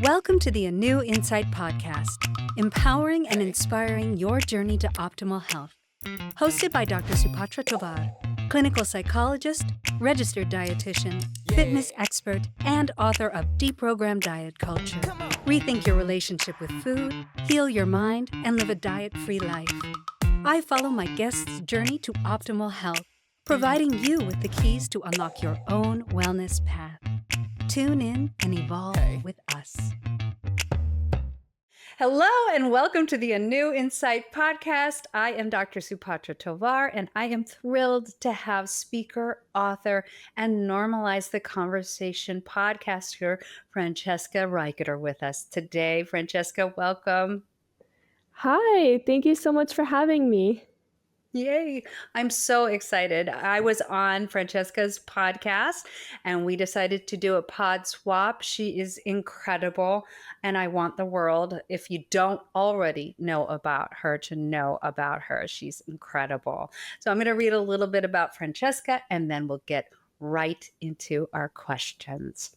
Welcome to the ANEW Insight Podcast, empowering and inspiring your journey to optimal health. Hosted by Dr. Supatra Tovar, clinical psychologist, registered dietitian, fitness expert, and author of Deprogram Diet Culture. Rethink your relationship with food, heal your mind, and live a diet-free life. I follow my guests' journey to optimal health, providing you with the keys to unlock your own wellness path. Tune in and evolve with us. Hello and welcome to the ANEW Insight Podcast. I am Dr. Supatra Tovar, and I am thrilled to have speaker, author, and Normalize the Conversation podcaster Francesca Reicherter with us today. Francesca, welcome. Hi, thank you so much for having me. Yay. I'm so excited. I was on Francesca's podcast and we decided to do a pod swap. She is incredible. And I want the world, if you don't already know about her, to know about her. She's incredible. So I'm going to read a little bit about Francesca and then we'll get right into our questions.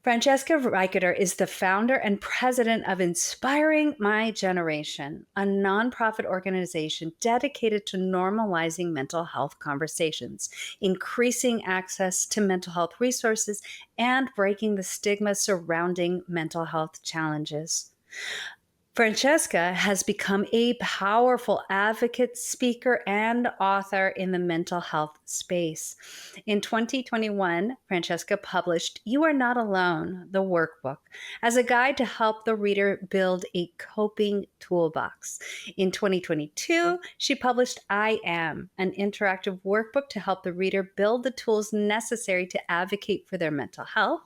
Francesca Reicherter is the founder and president of Inspiring My Generation, a nonprofit organization dedicated to normalizing mental health conversations, increasing access to mental health resources, and breaking the stigma surrounding mental health challenges. Francesca has become a powerful advocate, speaker, and author in the mental health space. In 2021, Francesca published You Are Not Alone, the workbook, as a guide to help the reader build a coping toolbox. In 2022, she published I Am, an interactive workbook to help the reader build the tools necessary to advocate for their mental health.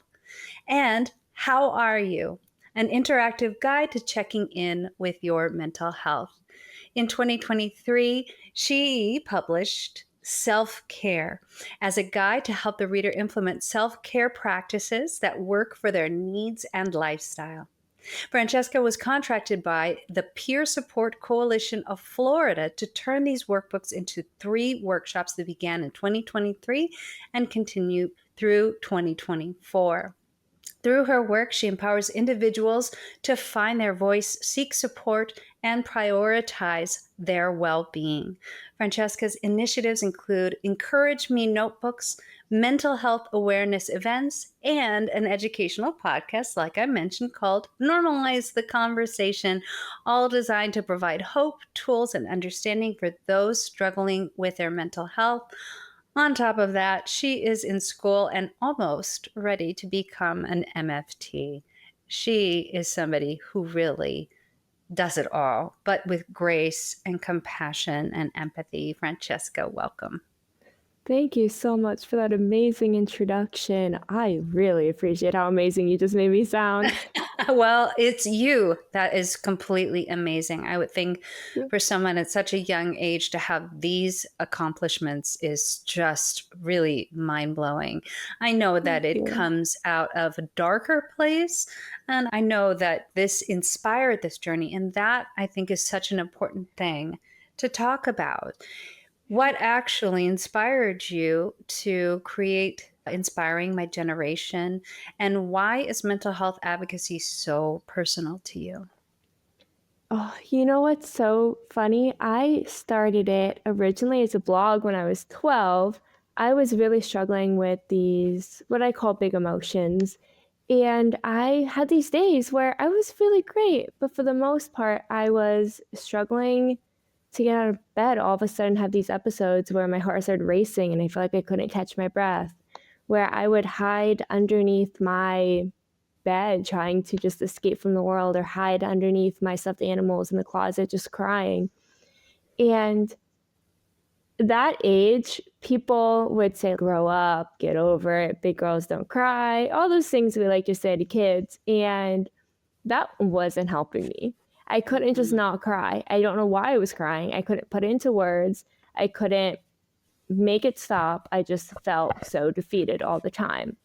And How Are You? An interactive guide to checking in with your mental health. In 2023, she published Self-Care as a guide to help the reader implement self-care practices that work for their needs and lifestyle. Francesca was contracted by the Peer Support Coalition of Florida to turn these workbooks into 3 workshops that began in 2023 and continue through 2024. Through her work, she empowers individuals to find their voice, seek support, and prioritize their well-being. Francesca's initiatives include Encourage Me notebooks, mental health awareness events, and an educational podcast, like I mentioned, called Normalize the Conversation, all designed to provide hope, tools, and understanding for those struggling with their mental health. On top of that, she is in school and almost ready to become an MFT. She is somebody who really does it all, but with grace and compassion and empathy. Francesca, welcome. Thank you so much for that amazing introduction. I really appreciate how amazing you just made me sound. Well, it's you that is completely amazing. I would think for someone at such a young age to have these accomplishments is just really mind-blowing. I know that it comes out of a darker place, and I know that this inspired this journey, and that I think is such an important thing to talk about. What actually inspired you to create Inspiring My Generation, and why is mental health advocacy so personal to you? Oh, you know what's so funny? I started it originally as a blog when I was 12. I was really struggling with these, what I call big emotions. And I had these days where I was really great, but for the most part, I was struggling to get out of bed. All of a sudden have these episodes where my heart started racing and I felt like I couldn't catch my breath, where I would hide underneath my bed trying to just escape from the world, or hide underneath my stuffed animals in the closet just crying. And that age, people would say, grow up, get over it, big girls don't cry, all those things we like to say to kids. And that wasn't helping me. I couldn't just not cry. I don't know why I was crying. I couldn't put it into words. I couldn't make it stop. I just felt so defeated all the time.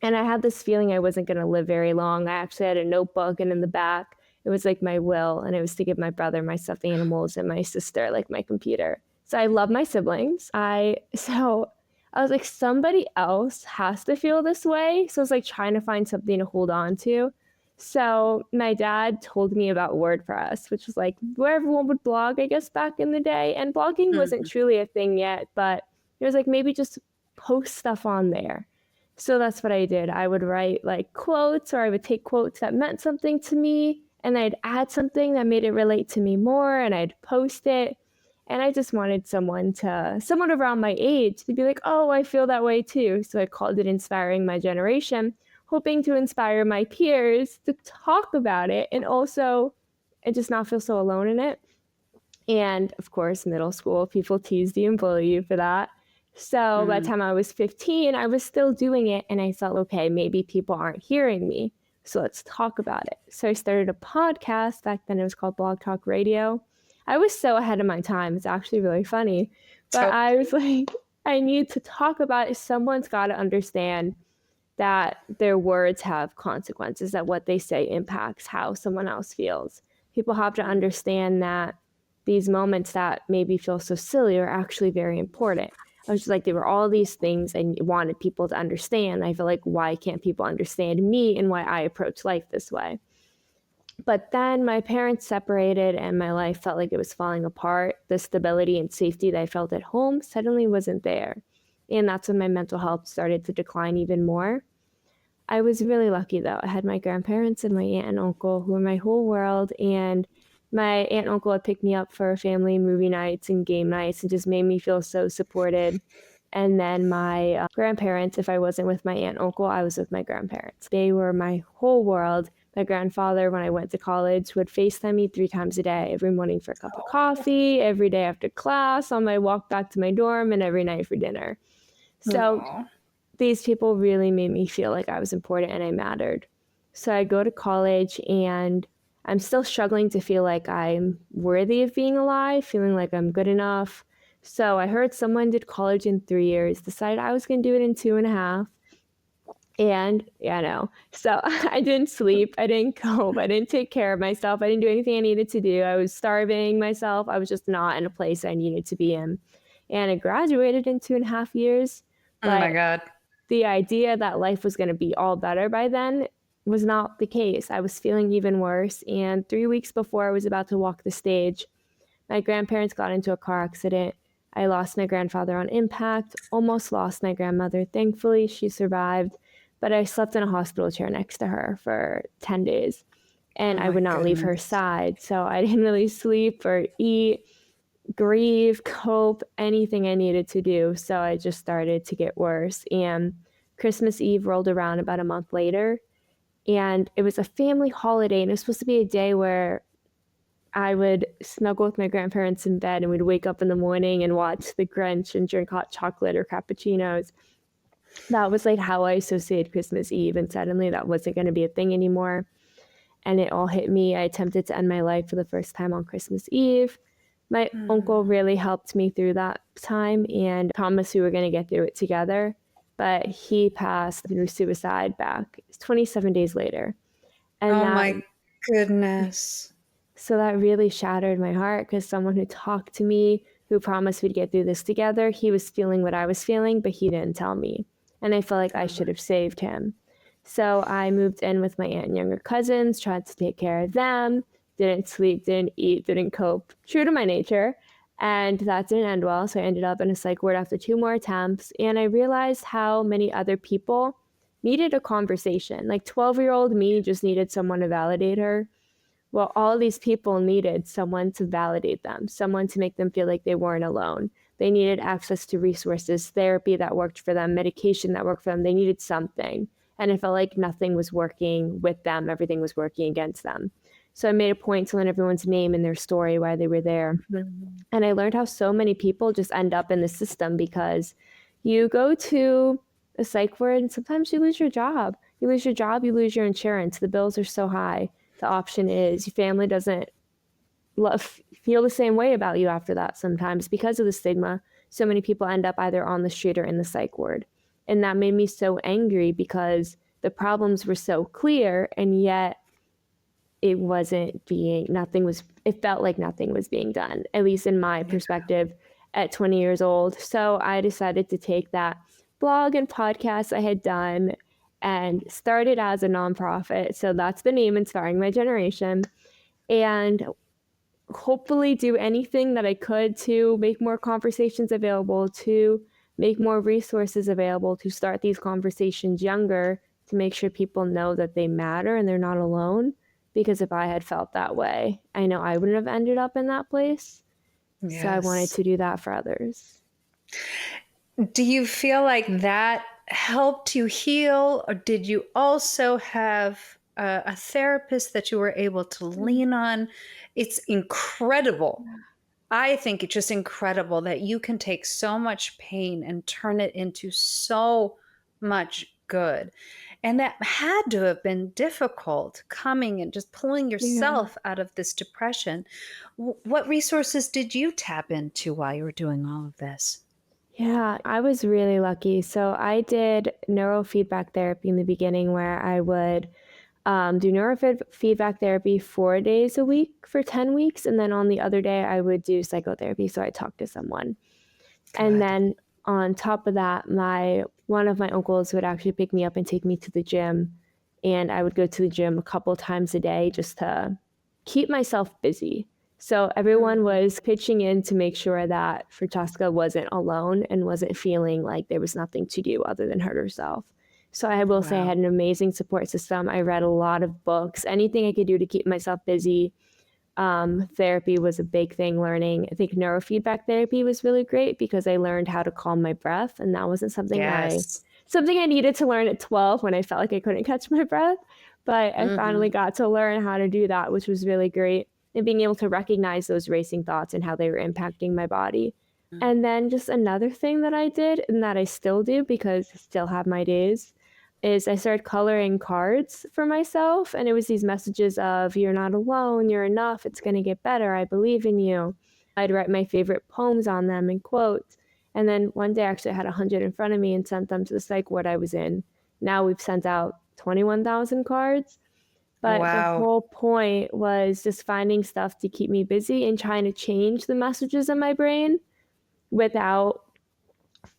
And I had this feeling I wasn't going to live very long. I actually had a notebook, and in the back, it was like my will, and it was to give my brother my stuffed animals and my sister like my computer. So I love my siblings. I was like, somebody else has to feel this way. So I was like trying to find something to hold on to. So my dad told me about WordPress, which was like where everyone would blog, I guess, back in the day. And blogging wasn't Mhm. truly a thing yet, but it was like maybe just post stuff on there. So that's what I did. I would write like quotes, or I would take quotes that meant something to me, and I'd add something that made it relate to me more, and I'd post it. And I just wanted someone around my age to be like, oh, I feel that way too. So I called it Inspiring My Generation, hoping to inspire my peers to talk about it and just not feel so alone in it. And of course, middle school, people teased you and bully you for that. So by the Mm. time I was 15, I was still doing it. And I thought, okay, maybe people aren't hearing me. So let's talk about it. So I started a podcast. Back then it was called Blog Talk Radio. I was so ahead of my time. It's actually really funny. But So I was like, I need to talk about it. Someone's got to understand that their words have consequences, that what they say impacts how someone else feels. People have to understand that these moments that maybe feel so silly are actually very important. I was just like, there were all these things I wanted people to understand. I feel like, why can't people understand me and why I approach life this way? But then my parents separated and my life felt like it was falling apart. The stability and safety that I felt at home suddenly wasn't there. And that's when my mental health started to decline even more. I was really lucky though. I had my grandparents and my aunt and uncle who were my whole world. And my aunt and uncle had picked me up for family movie nights and game nights and just made me feel so supported. And then my grandparents, if I wasn't with my aunt and uncle, I was with my grandparents. They were my whole world. My grandfather, when I went to college, would FaceTime me 3 times a day, every morning for a cup of coffee, every day after class, on my walk back to my dorm, and every night for dinner. So Aw. these people really made me feel like I was important and I mattered. So I go to college and I'm still struggling to feel like I'm worthy of being alive, feeling like I'm good enough. So I heard someone did college in 3 years, decided I was going to do it in 2.5. And yeah, no. So I didn't sleep. I didn't cope. I didn't take care of myself. I didn't do anything I needed to do. I was starving myself. I was just not in a place I needed to be in. And I graduated in 2.5 years. Oh my But God. the idea that life was going to be all better by then was not the case. I was feeling even worse. And 3 weeks before I was about to walk the stage, my grandparents got into a car accident. I lost my grandfather on impact, almost lost my grandmother. Thankfully, she survived, but I slept in a hospital chair next to her for 10 days and Oh I my would not leave her goodness. side. So I didn't really sleep or eat, grieve, cope, anything I needed to do. So I just started to get worse. And Christmas Eve rolled around about a month later, and it was a family holiday, and it was supposed to be a day where I would snuggle with my grandparents in bed and we'd wake up in the morning and watch The Grinch and drink hot chocolate or cappuccinos. That was like how I associated Christmas Eve, and suddenly that wasn't going to be a thing anymore. And it all hit me. I attempted to end my life for the first time on Christmas Eve. My uncle Mm. really helped me through that time and promised we were going to get through it together. But he passed through suicide back 27 days later. And Oh my goodness. so that really shattered my heart, because someone who talked to me, who promised we'd get through this together, he was feeling what I was feeling, but he didn't tell me. And I felt like I Oh my. should have saved him. So I moved in with my aunt and younger cousins, tried to take care of them, didn't sleep, didn't eat, didn't cope, true to my nature. And that didn't end well. So I ended up in a psych ward after 2 more attempts. And I realized how many other people needed a conversation. Like 12-year-old me just needed someone to validate her. Well, all these people needed someone to validate them, someone to make them feel like they weren't alone. They needed access to resources, therapy that worked for them, medication that worked for them. They needed something. And it felt like nothing was working with them, everything was working against them. So I made a point to learn everyone's name and their story, why they were there. And I learned how so many people just end up in the system because you go to a psych ward and sometimes you lose your job. You lose your job, you lose your insurance. The bills are so high. The option is your family doesn't feel the same way about you after that sometimes because of the stigma. So many people end up either on the street or in the psych ward. And that made me so angry because the problems were so clear, and yet it felt like nothing was being done, at least in my Yeah. perspective at 20 years old. So I decided to take that blog and podcast I had done and started as a nonprofit. So that's the name, Inspiring My Generation. And hopefully do anything that I could to make more conversations available, to make more resources available, to start these conversations younger, to make sure people know that they matter and they're not alone. Because if I had felt that way, I know I wouldn't have ended up in that place. So I wanted Yes. to do that for others. Do you feel like that helped you heal, or did you also have a therapist that you were able to lean on? It's incredible. I think it's just incredible that you can take so much pain and turn it into so much good. And that had to have been difficult, coming and just pulling Yeah. yourself out of this depression. What resources did you tap into while you were doing all of this? Yeah, I was really lucky. So I did neurofeedback therapy in the beginning where I would do neurofeedback therapy 4 days a week for 10 weeks. And then on the other day, I would do psychotherapy. So I talked to someone. And Good. then on top of that, one of my uncles would actually pick me up and take me to the gym. And I would go to the gym a couple times a day just to keep myself busy. So everyone Mhm. was pitching in to make sure that Francesca wasn't alone and wasn't feeling like there was nothing to do other than hurt herself. So I will say I Wow. had an amazing support system. I read a lot of books, anything I could do to keep myself busy. Therapy was a big thing learning. I think neurofeedback therapy was really great because I learned how to calm my breath, and that wasn't Yes. something I needed to learn at 12 when I felt like I couldn't catch my breath. But I finally Mhm. got to learn how to do that, which was really great. And being able to recognize those racing thoughts and how they were impacting my body. Mm. And then just another thing that I did and that I still do because I still have my days is I started coloring cards for myself. And it was these messages of, you're not alone, you're enough, it's going to get better, I believe in you. I'd write my favorite poems on them and quotes. And then one day, actually, I had 100 in front of me and sent them to the psych ward I was in. Now we've sent out 21,000 cards. But the Wow. whole point was just finding stuff to keep me busy and trying to change the messages in my brain without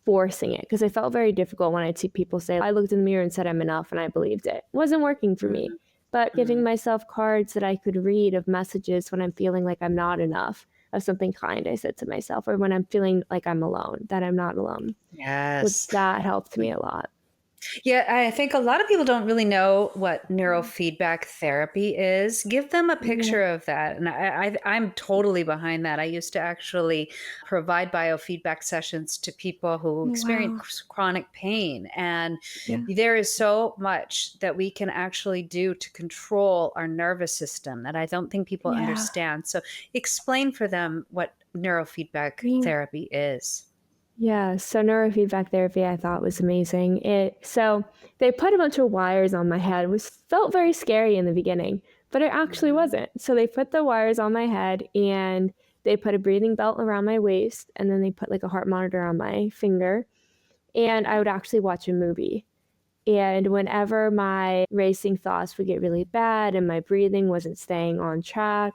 forcing it. Because I felt very difficult when I'd see people say, I looked in the mirror and said I'm enough, and I believed it. It wasn't working for me. Mhm. But giving Mhm. myself cards that I could read of messages when I'm feeling like I'm not enough, of something kind I said to myself, or when I'm feeling like I'm alone, that I'm not alone. Yes. That helped me a lot. Yeah, I think a lot of people don't really know what neurofeedback therapy is. Give them a Yeah. picture of that. And I'm totally behind that. I used to actually provide biofeedback sessions to people who Wow. experience chronic pain. And Yeah. there is so much that we can actually do to control our nervous system that I don't think people Yeah. understand. So explain for them what neurofeedback Yeah. therapy is. Yeah, so neurofeedback therapy I thought was amazing. So they put a bunch of wires on my head, which felt very scary in the beginning, but it actually Mhm. wasn't. So they put the wires on my head and they put a breathing belt around my waist and then they put like a heart monitor on my finger and I would actually watch a movie. And whenever my racing thoughts would get really bad and my breathing wasn't staying on track,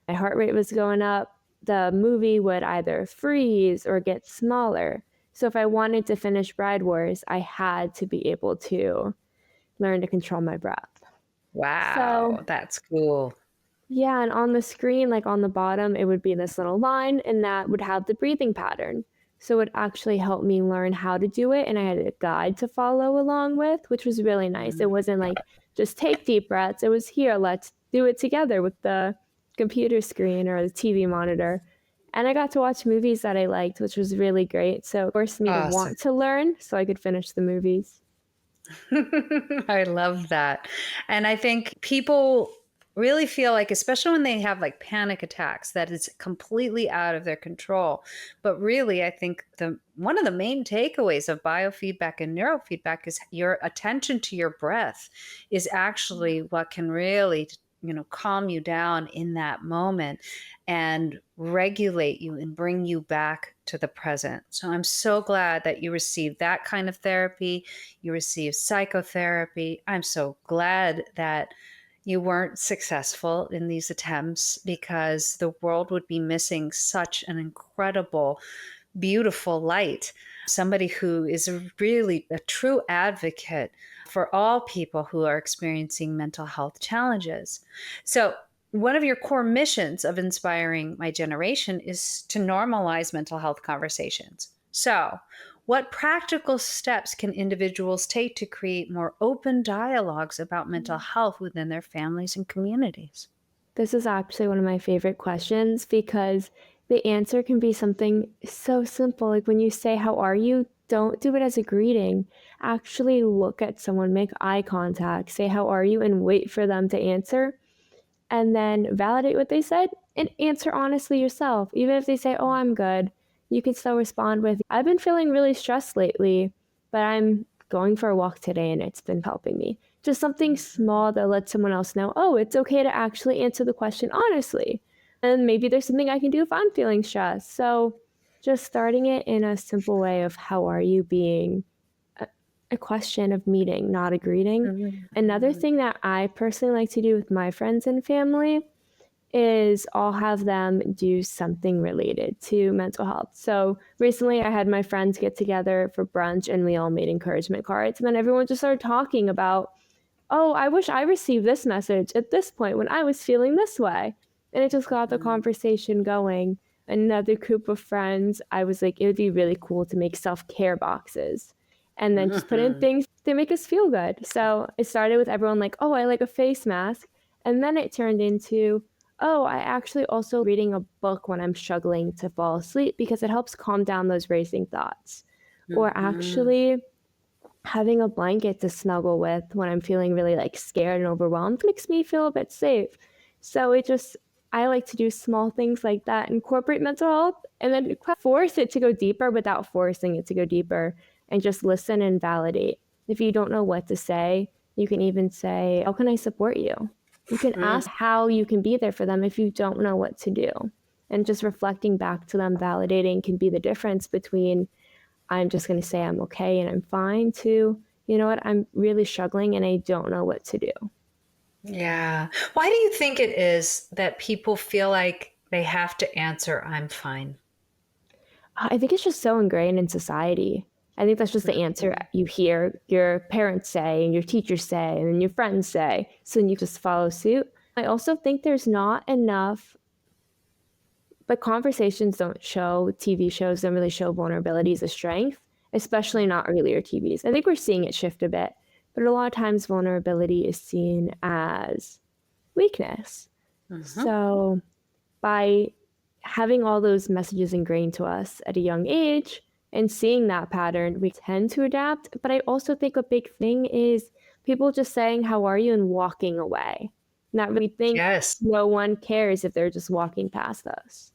my heart rate was going up, the movie would either freeze or get smaller. So if I wanted to finish Bride Wars, I had to be able to learn to control my breath. So Wow, that's cool. yeah, and on the screen, like on the bottom, it would be this little line, and that would have the breathing pattern. So it actually helped me learn how to do it, and I had a guide to follow along with, which was really nice. It Mhm. wasn't like, just take deep breaths. It was, here, let's do it together with the computer screen or the TV monitor. And I got to watch movies that I liked, which was really great. So it forced me to Awesome. want to learn so I could finish the movies. I love that. And I think people really feel like, especially when they have like panic attacks, that it's completely out of their control. But really, I think the one of the main takeaways of biofeedback and neurofeedback is your attention to your breath is actually what can really, calm you down in that moment and regulate you and bring you back to the present. So I'm so glad that you received that kind of therapy. You received psychotherapy. I'm so glad that you weren't successful in these attempts because the world would be missing such an incredible, beautiful light. somebody who is really a true advocate for all people who are experiencing mental health challenges. So, one of your core missions of inspiring my generation is to normalize mental health conversations. So, what practical steps can individuals take to create more open dialogues about mental health within their families and communities? This is actually one of my favorite questions because the answer can be something so simple. Like when you say, "How are you?" Don't do it as a greeting. Actually look at someone, make eye contact, say, "How are you?" and wait for them to answer. And then validate what they said and answer honestly yourself. Even if they say, "Oh, I'm good," you can still respond with, "I've been feeling really stressed lately, but I'm going for a walk today and it's been helping me." Just something small that lets someone else know, oh, it's okay to actually answer the question honestly. And maybe there's something I can do if I'm feeling stressed. So just starting it in a simple way of how are you being a, a question of meeting, not a greeting. Another Mhm. thing that I personally like to do with my friends and family is I'll have them do something related to mental health. So recently I had my friends get together for brunch and we all made encouragement cards. And then everyone just started talking about, oh, I wish I received this message at this point when I was feeling this way. And it just got the conversation going. Another group of friends, I was like, it would be really cool to make self care boxes and then just put in Mhm. things that make us feel good. So it started with everyone like, oh, I like a face mask. And then it turned into, oh, I actually also reading a book when I'm struggling to fall asleep because it helps calm down those racing thoughts. Or Mhm. actually, having a blanket to snuggle with when I'm feeling really like scared and overwhelmed makes me feel a bit safe. So I like to do small things like that, incorporate mental health, and then force it to go deeper without forcing it to go deeper and just listen and validate. If you don't know what to say, you can even say, "How can I support you?" You can Mhm. ask how you can be there for them if you don't know what to do. And just reflecting back to them, validating can be the difference between I'm just going to say I'm okay and I'm fine to, you know what, I'm really struggling and I don't know what to do. Yeah. Why do you think it is that people feel like they have to answer, I'm fine? I think it's just so ingrained in society. I think that's just the answer Mhm. you hear your parents say and your teachers say and then your friends say. So then you just follow suit. I also think there's not enough, but conversations don't show, TV shows don't really show vulnerability as a strength, especially not earlier TVs. I think we're seeing it shift a bit, but a lot of times vulnerability is seen as weakness. Mhm. So by having all those messages ingrained to us at a young age and seeing that pattern, we tend to adapt. But I also think a big thing is people just saying, "How are you?" and walking away. Not really think Yes. no one cares if they're just walking past us.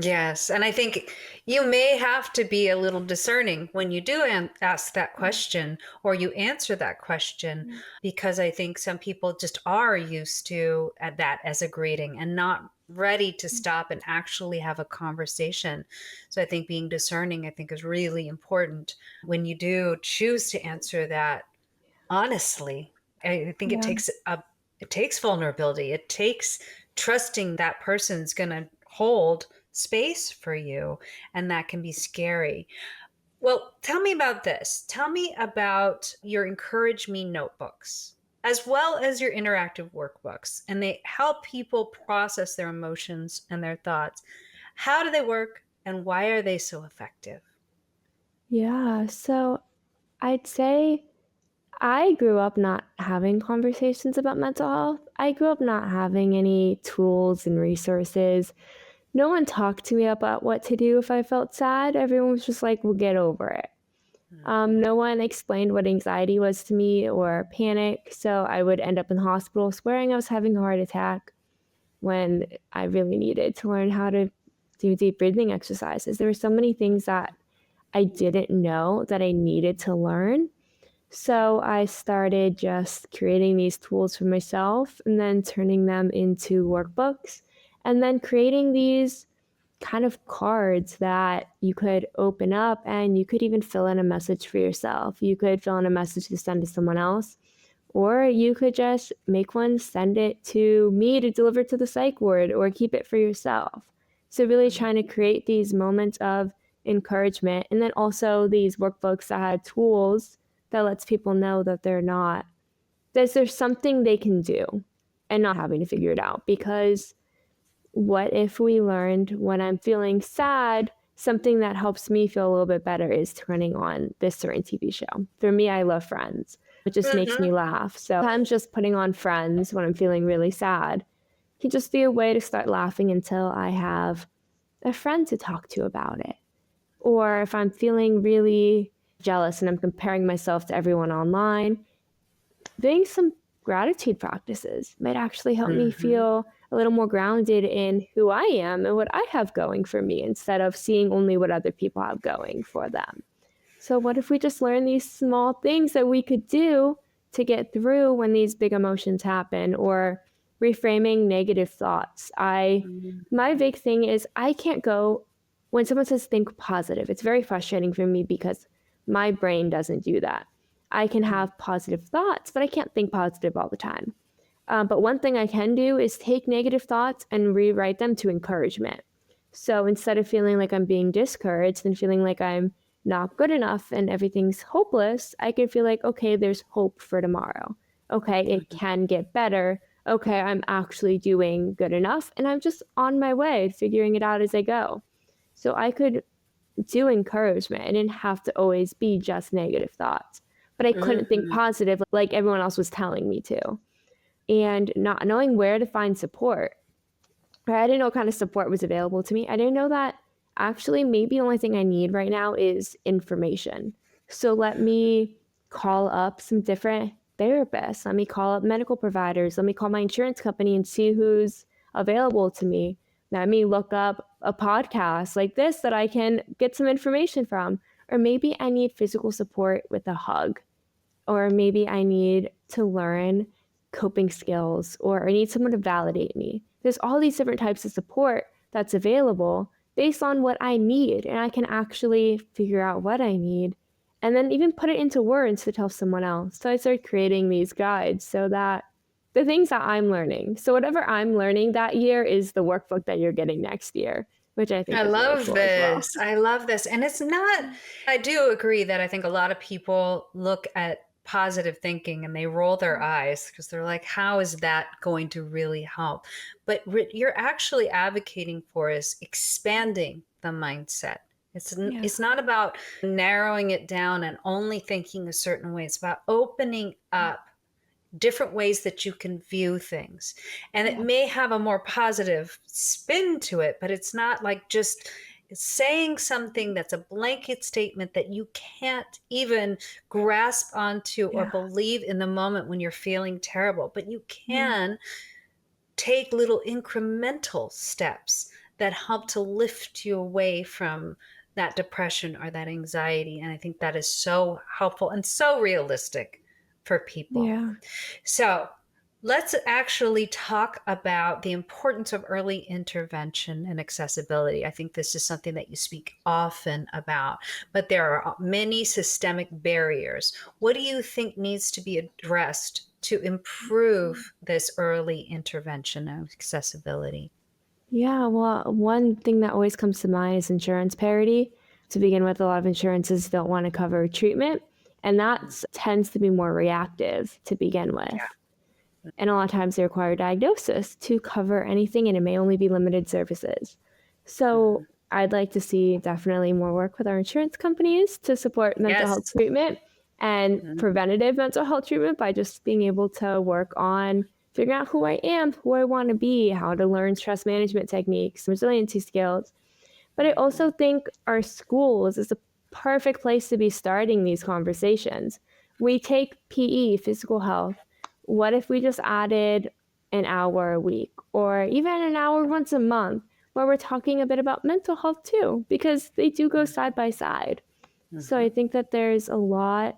Yes. And I think you may have to be a little discerning when you do ask that question or you answer that question, because I think some people just are used to that as a greeting and not ready to stop and actually have a conversation. So I think being discerning, I think, is really important when you do choose to answer that honestly. I think Yeah. it takes vulnerability. It takes trusting that person's going to hold space for you, and that can be scary. Well, tell me about this. Tell me about your Encourage Me notebooks, as well as your interactive workbooks, and they help people process their emotions and their thoughts. How do they work, and why are they so effective? Yeah. So I'd say I grew up not having conversations about mental health. I grew up not having any tools and resources. No one talked to me about what to do if I felt sad. Everyone was just like, we'll get over it. Mhm. No one explained what anxiety was to me or panic. So I would end up in the hospital swearing I was having a heart attack when I really needed to learn how to do deep breathing exercises. There were so many things that I didn't know that I needed to learn. So I started just creating these tools for myself and then turning them into workbooks and then creating these kind of cards that you could open up and you could even fill in a message for yourself. You could fill in a message to send to someone else, or you could just make one, send it to me to deliver to the psych ward, or keep it for yourself. So, really trying to create these moments of encouragement. And then also these workbooks that had tools that lets people know that there's something they can do and not having to figure it out. Because what if we learned when I'm feeling sad, something that helps me feel a little bit better is turning on this certain TV show. For me, I love Friends. It just makes me laugh. So sometimes just putting on Friends when I'm feeling really sad can just be a way to start laughing until I have a friend to talk to about it. Or if I'm feeling really jealous and I'm comparing myself to everyone online, doing some gratitude practices might actually help me feel a little more grounded in who I am and what I have going for me instead of seeing only what other people have going for them. So what if we just learn these small things that we could do to get through when these big emotions happen, or reframing negative thoughts? My big thing is I can't go when someone says think positive. It's very frustrating for me because my brain doesn't do that. I can have positive thoughts, but I can't think positive all the time. But one thing I can do is take negative thoughts and rewrite them to encouragement. So instead of feeling like I'm being discouraged and feeling like I'm not good enough and everything's hopeless, I can feel like, okay, there's hope for tomorrow. Okay, it can get better. Okay, I'm actually doing good enough and I'm just on my way, figuring it out as I go. So I could do encouragement. I didn't have to always be just negative thoughts, but I couldn't think positive like everyone else was telling me to. And not knowing where to find support. I didn't know what kind of support was available to me. I didn't know that actually maybe the only thing I need right now is information. So let me call up some different therapists. Let me call up medical providers. Let me call my insurance company and see who's available to me. Let me look up a podcast like this that I can get some information from. Or maybe I need physical support with a hug. Or maybe I need to learn coping skills, or I need someone to validate me. There's all these different types of support that's available based on what I need, and I can actually figure out what I need and then even put it into words to tell someone else. So I started creating these guides so that the things that I'm learning, so whatever I'm learning that year is the workbook that you're getting next year, which I think I is really love cool as well. this. I love this. And it's not, I do agree that I think a lot of people look at positive thinking and they roll their eyes because they're like, how is that going to really help? But what you're actually advocating for is expanding the mindset. It's not about narrowing it down and only thinking a certain way. It's about opening up different ways that you can view things. And it may have a more positive spin to it, but it's not like just saying something that's a blanket statement that you can't even grasp onto or believe in the moment when you're feeling terrible. But you can take little incremental steps that help to lift you away from that depression or that anxiety. And I think that is so helpful and so realistic for people. Yeah. So let's actually talk about the importance of early intervention and accessibility. I think this is something that you speak often about, but there are many systemic barriers. What do you think needs to be addressed to improve this early intervention and accessibility? Yeah, well, one thing that always comes to mind is insurance parity. To begin with, a lot of insurances don't want to cover treatment, and that tends to be more reactive to begin with. And a lot of times they require diagnosis to cover anything, and it may only be limited services. So I'd like to see definitely more work with our insurance companies to support mental health treatment and preventative mental health treatment by just being able to work on figuring out who I am, who I want to be, how to learn stress management techniques, resiliency skills. But I also think our schools is a perfect place to be starting these conversations. We take PE, physical health. What if we just added an hour a week or even an hour once a month where we're talking a bit about mental health too, because they do go side by side. So I think that there's a lot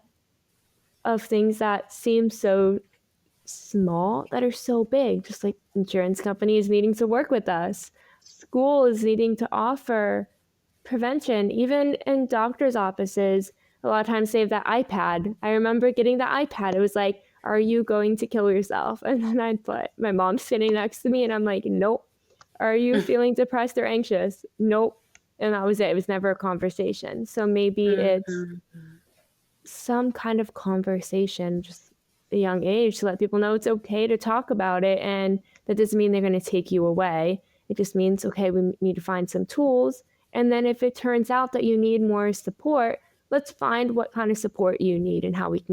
of things that seem so small that are so big, just like insurance companies needing to work with us, schools needing to offer prevention, even in doctors' offices. A lot of times they have that iPad. I remember getting the iPad. It was like, are you going to kill yourself? And then I'd put my mom sitting next to me and I'm like, nope. Are you feeling depressed or anxious? Nope. and that was it. It was never a conversation. So maybe it's Mhm. some kind of conversation, just a young age, to let people know it's okay to talk about it. And that doesn't mean they're going to take you away. It just means, okay, we need to find some tools. And then if it turns out that you need more support, let's find what kind of support you need and how we can